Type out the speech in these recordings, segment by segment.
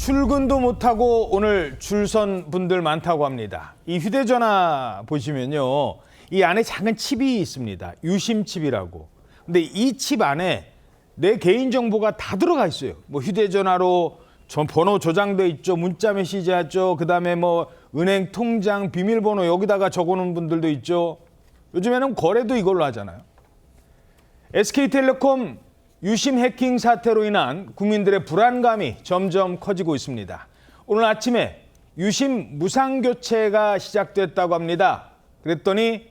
출근도 못하고 오늘 줄 선 분들 많다고 합니다. 이 휴대전화 보시면요. 이 안에 작은 칩이 있습니다. 유심칩이라고. 근데 이 칩 안에 내 개인정보가 다 들어가 있어요. 뭐 휴대전화로 번호 저장돼 있죠. 문자 메시지 하죠. 그다음에 뭐 은행 통장 비밀번호 여기다가 적어놓은 분들도 있죠. 요즘에는 거래도 이걸로 하잖아요. SK텔레콤 유심 해킹 사태로 인한 국민들의 불안감이 점점 커지고 있습니다. 오늘 아침에 유심 무상교체가 시작됐다고 합니다. 그랬더니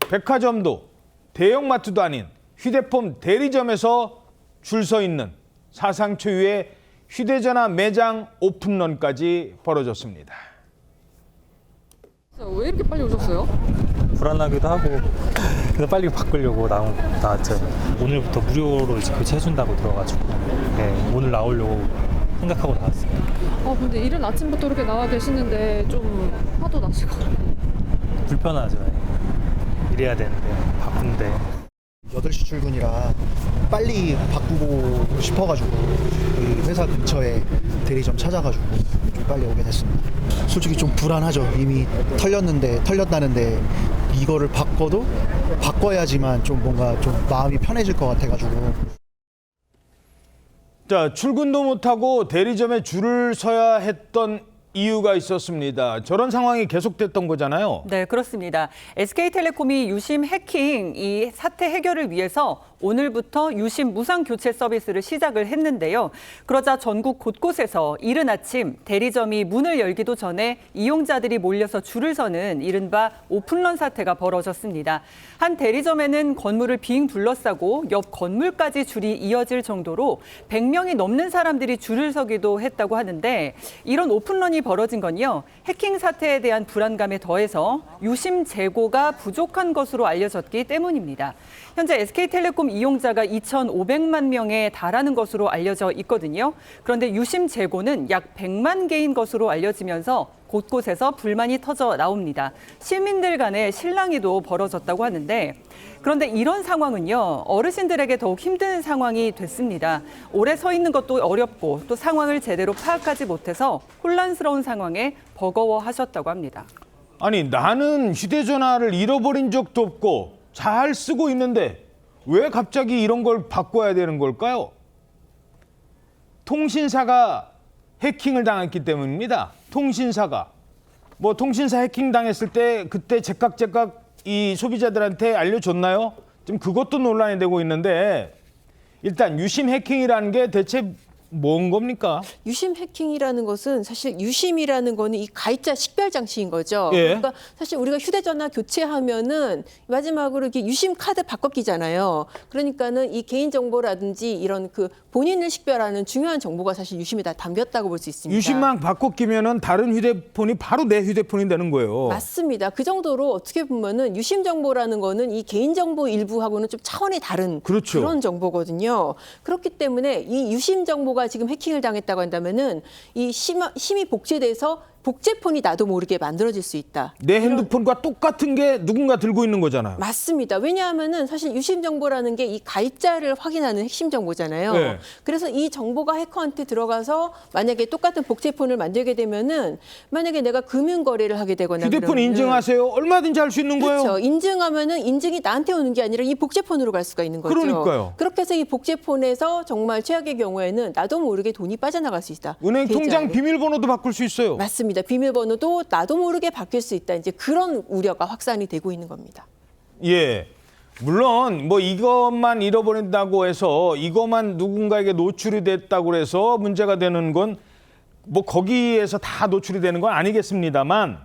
백화점도 대형마트도 아닌 휴대폰 대리점에서 줄 서 있는 사상 초유의 휴대전화 매장 오픈런까지 벌어졌습니다. 왜 이렇게 빨리 오셨어요? 불안하기도 하고 그래서 빨리 바꾸려고 나왔죠. 오늘부터 무료로 이제 교체해준다고 들어가지고 네, 오늘 나오려고 생각하고 나왔어요. 근데 이른 아침부터 이렇게 나와 계시는데 좀 화도 나시고. 불편하죠. 이래야 되는데 바쁜데 8시 출근이라 빨리 바꾸고 싶어가지고 그 회사 근처에 대리점 찾아가지고 좀 빨리 오게 됐습니다. 솔직히 좀 불안하죠. 이미 털렸다는데 이거를 바꿔야지만 좀 뭔가 좀 마음이 편해질 것 같아가지고. 자, 출근도 못하고 대리점에 줄을 서야 했던 이유가 있었습니다. 저런 상황이 계속됐던 거잖아요. 네, 그렇습니다. SK텔레콤이 유심 해킹 이 사태 해결을 위해서 오늘부터 유심 무상 교체 서비스를 시작을 했는데요. 그러자 전국 곳곳에서 이른 아침 대리점이 문을 열기도 전에 이용자들이 몰려서 줄을 서는 이른바 오픈런 사태가 벌어졌습니다. 한 대리점에는 건물을 빙 둘러싸고 옆 건물까지 줄이 이어질 정도로 100명이 넘는 사람들이 줄을 서기도 했다고 하는데 이런 오픈런이 벌어진 건요. 해킹 사태에 대한 불안감에 더해서 유심 재고가 부족한 것으로 알려졌기 때문입니다. 현재 SK텔레콤 이용자가 2,500만 명에 달하는 것으로 알려져 있거든요. 그런데 유심 재고는 약 100만 개인 것으로 알려지면서 곳곳에서 불만이 터져 나옵니다. 시민들 간의 실랑이도 벌어졌다고 하는데 그런데 이런 상황은요. 어르신들에게 더욱 힘든 상황이 됐습니다. 오래 서 있는 것도 어렵고 또 상황을 제대로 파악하지 못해서 혼란스러운 상황에 버거워하셨다고 합니다. 아니, 나는 휴대전화를 잃어버린 적도 없고 잘 쓰고 있는데 왜 갑자기 이런 걸 바꿔야 되는 걸까요? 통신사가 해킹을 당했기 때문입니다. 통신사가. 통신사 해킹 당했을 때 그때 제각 이 소비자들한테 알려줬나요? 지금 그것도 논란이 되고 있는데 일단 유심 해킹이라는 게 대체 뭔 겁니까? 유심 해킹이라는 것은 사실 유심이라는 거는 이 가입자 식별 장치인 거죠. 예. 그러니까 사실 우리가 휴대전화 교체하면은 마지막으로 이렇게 유심 카드 바꿔끼잖아요. 그러니까는 이 개인 정보라든지 이런 그 본인을 식별하는 중요한 정보가 사실 유심에 다 담겼다고 볼 수 있습니다. 유심만 바꿔 끼면은 다른 휴대폰이 바로 내 휴대폰이 되는 거예요. 맞습니다. 그 정도로 어떻게 보면은 유심 정보라는 거는 이 개인 정보 일부하고는 좀 차원이 다른 그렇죠. 그런 정보거든요. 그렇기 때문에 이 유심 정보가 지금 해킹을 당했다고 한다면은 이 심이 복제돼서 복제폰이 나도 모르게 만들어질 수 있다. 내 핸드폰과 똑같은 게 누군가 들고 있는 거잖아요. 맞습니다. 왜냐하면은 사실 유심 정보라는 게 이 가입자를 확인하는 핵심 정보잖아요. 네. 그래서 이 정보가 해커한테 들어가서 만약에 똑같은 복제폰을 만들게 되면은 만약에 내가 금융 거래를 하게 되거나 휴대폰 그러면은 인증하세요. 얼마든지 할 수 있는 거예요. 그렇죠. 인증하면은 인증이 나한테 오는 게 아니라 이 복제폰으로 갈 수가 있는 거죠. 그러니까요. 그렇게 해서 이 복제폰에서 정말 최악의 경우에는 나도 모르게 돈이 빠져나갈 수 있다. 은행 통장 계좌에. 비밀번호도 바꿀 수 있어요. 맞습니다. 비밀번호도 나도 모르게 바뀔 수 있다. 이제 그런 우려가 확산이 되고 있는 겁니다. 예. 물론 이것만 잃어버린다고 해서 이것만 누군가에게 노출이 됐다고 해서 문제가 되는 건 거기에서 다 노출이 되는 건 아니겠습니다만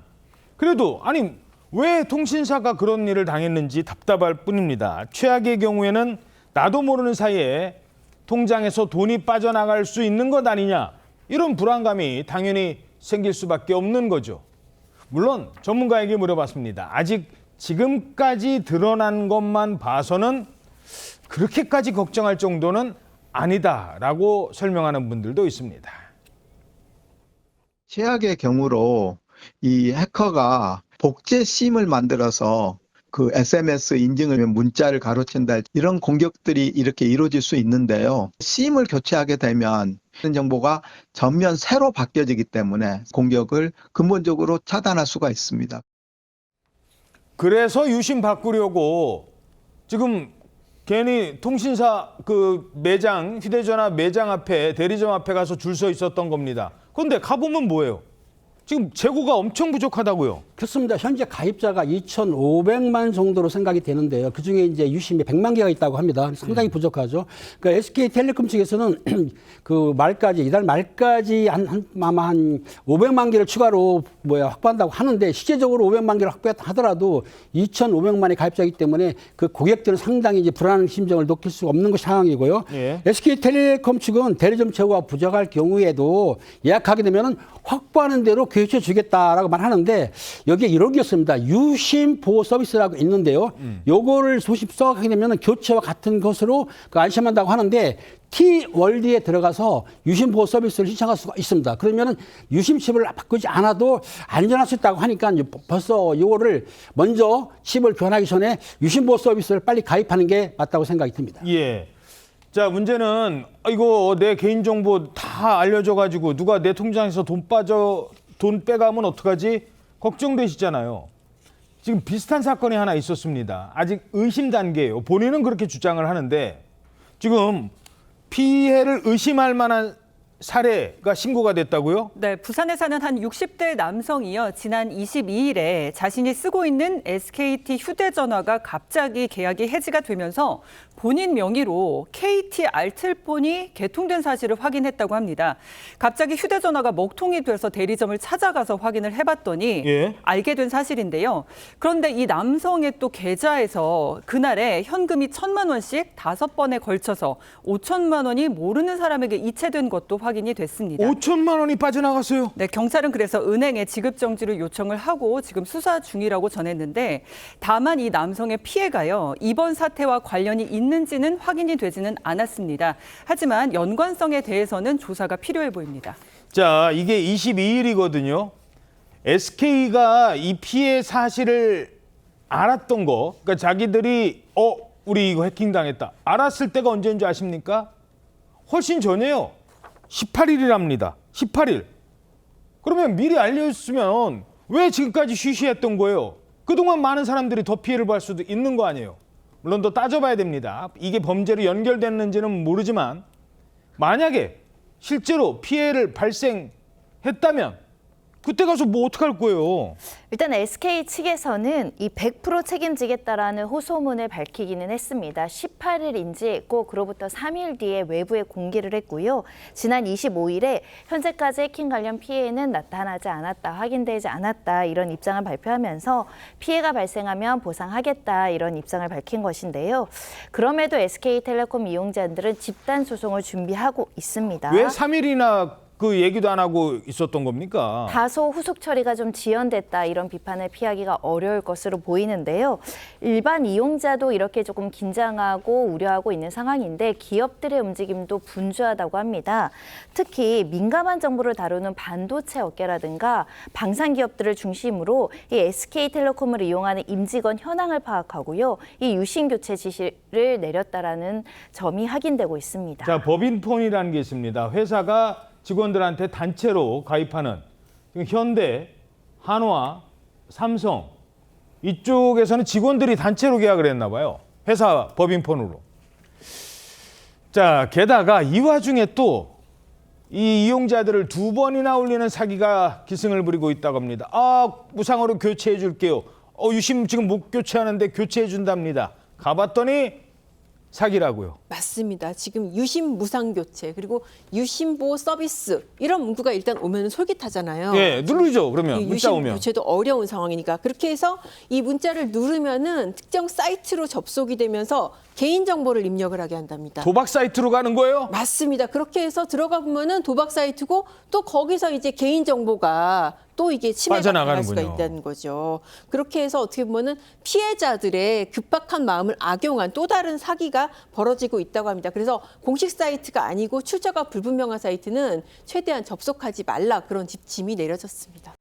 그래도 아니 왜 통신사가 그런 일을 당했는지 답답할 뿐입니다. 최악의 경우에는 나도 모르는 사이에 통장에서 돈이 빠져나갈 수 있는 것 아니냐 이런 불안감이 당연히 생길 수밖에 없는 거죠. 물론 전문가에게 물어봤습니다. 아직 지금까지 드러난 것만 봐서는 그렇게까지 걱정할 정도는 아니다라고 설명하는 분들도 있습니다. 최악의 경우로 이 해커가 복제 심을 만들어서 그 SMS 인증을 문자를 가로챈다 이런 공격들이 이렇게 이루어질 수 있는데요. 심을 교체하게 되면 정보가 전면 새로 바뀌어지기 때문에 공격을 근본적으로 차단할 수가 있습니다. 그래서 유심 바꾸려고 지금 괜히 통신사 그 매장, 휴대전화 매장 앞에, 대리점 앞에 가서 줄 서 있었던 겁니다. 그런데 가보면 뭐예요? 지금 재고가 엄청 부족하다고요. 그렇습니다. 현재 가입자가 2,500만 정도로 생각이 되는데요. 그중에 이제 유심이 100만 개가 있다고 합니다. 상당히 부족하죠. 그러니까 SK텔레콤 측에서는 그 말까지 이달 말까지 아마 한 500만 개를 추가로 확보한다고 하는데 실제적으로 500만 개를 확보했다 하더라도 2,500만의 가입자이기 때문에 그 고객들은 상당히 이제 불안한 심정을 느낄 수가 없는 것 상황이고요. 예. SK텔레콤 측은 대리점 재고가 부족할 경우에도 예약하게 되면은 확보하는 대로 교체해 주겠다라고 말하는데 여기에 이런 게 있습니다. 유심 보호 서비스라고 있는데요. 요거를 소식 써가게 되면 교체와 같은 것으로 안심한다고 하는데 T월드에 들어가서 유심 보호 서비스를 신청할 수가 있습니다. 그러면은 유심 칩을 바꾸지 않아도 안전할 수 있다고 하니까 벌써 요거를 먼저 칩을 교환하기 전에 유심 보호 서비스를 빨리 가입하는 게 맞다고 생각이 듭니다. 예. 자, 문제는 이거 내 개인정보 다 알려줘가지고 누가 내 통장에서 돈 빼가면 어떡하지? 걱정되시잖아요. 지금 비슷한 사건이 하나 있었습니다. 아직 의심 단계예요. 본인은 그렇게 주장을 하는데 지금 피해를 의심할 만한 사례가 신고가 됐다고요? 네, 부산에 사는 한 60대 남성이요. 지난 22일에 자신이 쓰고 있는 SKT 휴대전화가 갑자기 계약이 해지가 되면서 본인 명의로 KT 알뜰폰이 개통된 사실을 확인했다고 합니다. 갑자기 휴대전화가 먹통이 돼서 대리점을 찾아가서 확인을 해봤더니 예. 알게 된 사실인데요. 그런데 이 남성의 또 계좌에서 그날에 현금이 1,000만 원씩 5번에 걸쳐서 5천만 원이 모르는 사람에게 이체된 것도 확인이 됐습니다. 5천만 원이 빠져나갔어요. 네, 경찰은 그래서 은행에 지급 정지를 요청을 하고 지금 수사 중이라고 전했는데 다만 이 남성의 피해가요. 이번 사태와 관련이 있는지는 확인이 되지는 않았습니다. 하지만 연관성에 대해서는 조사가 필요해 보입니다. 자, 이게 22일이거든요. SK가 이 피해 사실을 알았던 거, 그러니까 자기들이 우리 이거 해킹당했다. 알았을 때가 언제인 줄 아십니까? 훨씬 전이에요. 18일이랍니다. 18일. 그러면 미리 알려줬으면 왜 지금까지 쉬쉬했던 거예요? 그동안 많은 사람들이 더 피해를 볼 수도 있는 거 아니에요. 물론 더 따져봐야 됩니다. 이게 범죄로 연결됐는지는 모르지만 만약에 실제로 피해를 발생했다면 그때 가서 뭐 어떡할 거예요? 일단 SK 측에서는 이 100% 책임지겠다라는 호소문을 밝히기는 했습니다. 18일 인지했고 그로부터 3일 뒤에 외부에 공개를 했고요. 지난 25일에 현재까지 해킹 관련 피해는 나타나지 않았다, 확인되지 않았다 이런 입장을 발표하면서 피해가 발생하면 보상하겠다 이런 입장을 밝힌 것인데요. 그럼에도 SK텔레콤 이용자들은 집단 소송을 준비하고 있습니다. 왜 3일이나 그 얘기도 안 하고 있었던 겁니까? 다소 후속 처리가 좀 지연됐다 이런 비판을 피하기가 어려울 것으로 보이는데요. 일반 이용자도 이렇게 조금 긴장하고 우려하고 있는 상황인데 기업들의 움직임도 분주하다고 합니다. 특히 민감한 정보를 다루는 반도체 업계라든가 방산 기업들을 중심으로 이 SK텔레콤을 이용하는 임직원 현황을 파악하고요. 이 유심 교체 지시를 내렸다라는 점이 확인되고 있습니다. 자, 법인폰이라는 게 있습니다. 회사가 직원들한테 단체로 가입하는 현대, 한화, 삼성 이쪽에서는 직원들이 단체로 계약을 했나 봐요. 회사 법인폰으로. 자, 게다가 이 와중에 또 이 이용자들을 2번이나 올리는 사기가 기승을 부리고 있다고 합니다. 무상으로 교체해 줄게요. 유심 지금 못 교체하는데 교체해 준답니다. 가봤더니 사기라고요. 맞습니다. 지금 유심 무상 교체 그리고 유심 보호 서비스 이런 문구가 일단 오면 솔깃하잖아요. 예, 누르죠. 그러면 이 문자 유심 오면. 교체도 어려운 상황이니까 그렇게 해서 이 문자를 누르면은 특정 사이트로 접속이 되면서 개인 정보를 입력을 하게 한답니다. 도박 사이트로 가는 거예요? 맞습니다. 그렇게 해서 들어가 보면은 도박 사이트고 또 거기서 이제 개인 정보가 또 이게 침해가 들어갈 수가 있다는 거죠. 그렇게 해서 어떻게 보면은 피해자들의 급박한 마음을 악용한 또 다른 사기가 벌어지고 있다고 합니다. 그래서 공식 사이트가 아니고 출처가 불분명한 사이트는 최대한 접속하지 말라 그런 지침이 내려졌습니다.